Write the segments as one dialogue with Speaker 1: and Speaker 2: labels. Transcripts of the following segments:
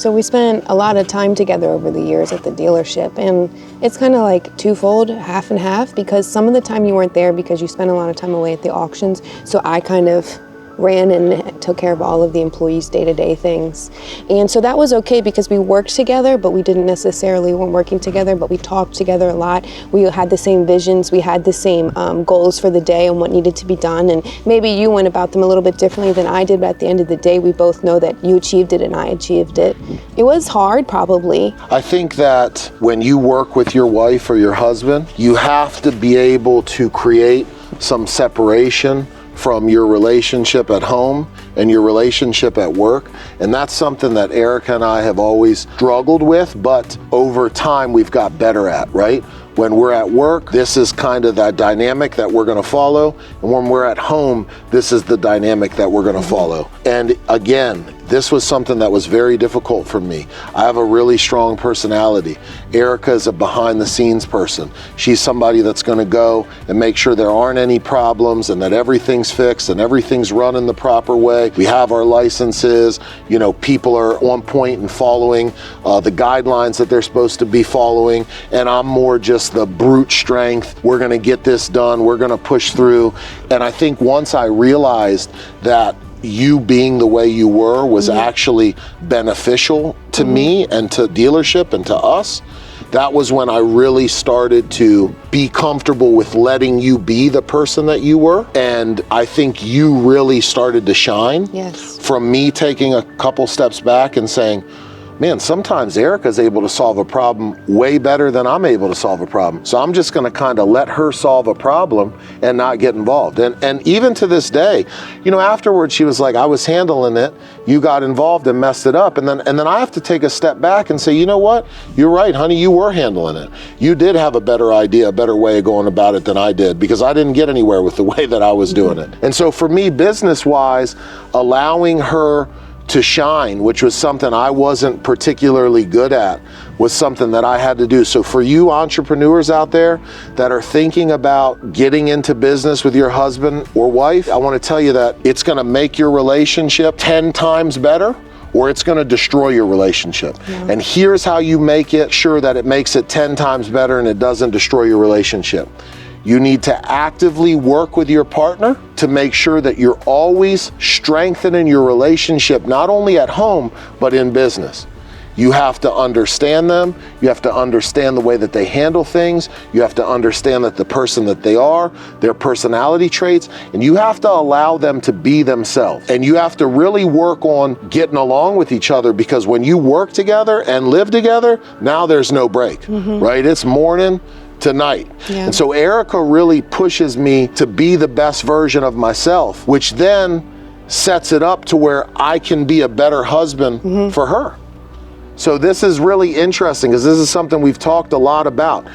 Speaker 1: So we spent a lot of time together over the years at the dealership, and it's kind of like twofold, half and half, because some of the time you weren't there because you spent a lot of time away at the auctions. So I kind of ran and took care of all of the employees' day-to-day things. And so that was okay because we worked together, but we didn't necessarily weren't working together, but we talked together a lot. We had the same visions, we had the same goals for the day and what needed to be done. And maybe you went about them a little bit differently than I did, but at the end of the day, we both know that you achieved it and I achieved it. It was hard, probably.
Speaker 2: I think that when you work with your wife or your husband, you have to be able to create some separation from your relationship at home and your relationship at work. And that's something that Erica and I have always struggled with, but over time we've got better at, right? When we're at work, this is kind of that dynamic that we're gonna follow. And when we're at home, this is the dynamic that we're gonna follow. And again, this was something that was very difficult for me. I have a really strong personality. Erica is a behind the scenes person. She's somebody that's gonna go and make sure there aren't any problems and that everything's fixed and everything's running the proper way. We have our licenses, you know, people are on point and following the guidelines that they're supposed to be following. And I'm more just the brute strength. We're gonna get this done, we're gonna push through. And I think once I realized that you being the way you were was actually beneficial to me and to dealership and to us, that was when I really started to be comfortable with letting you be the person that you were. And I think you really started to shine from me taking a couple steps back and saying, man, sometimes Erica's able to solve a problem way better than I'm able to solve a problem. So I'm just gonna kind of let her solve a problem and not get involved. And even to this day, you know, afterwards she was like, I was handling it, you got involved and messed it up. And then I have to take a step back and say, you know what? You're right, honey, you were handling it. You did have a better idea, a better way of going about it than I did, because I didn't get anywhere with the way that I was doing it. And so for me, business-wise, allowing her to shine, which was something I wasn't particularly good at, was something that I had to do. So for you entrepreneurs out there that are thinking about getting into business with your husband or wife, I want to tell you that it's going to make your relationship 10 times better, or it's going to destroy your relationship. And here's how you make it sure that it makes it 10 times better and it doesn't destroy your relationship. You need to actively work with your partner to make sure that you're always strengthening your relationship, not only at home, but in business. You have to understand them. You have to understand the way that they handle things. You have to understand that the person that they are, their personality traits, and you have to allow them to be themselves. And you have to really work on getting along with each other, because when you work together and live together, now there's no break, right? It's morning to night. And so Erica really pushes me to be the best version of myself, which then sets it up to where I can be a better husband for her. So this is really interesting, because this is something we've talked a lot about.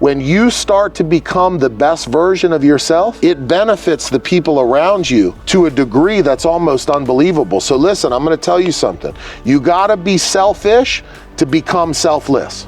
Speaker 2: When you start to become the best version of yourself, it benefits the people around you to a degree that's almost unbelievable. So listen, I'm gonna tell you something. You gotta be selfish to become selfless.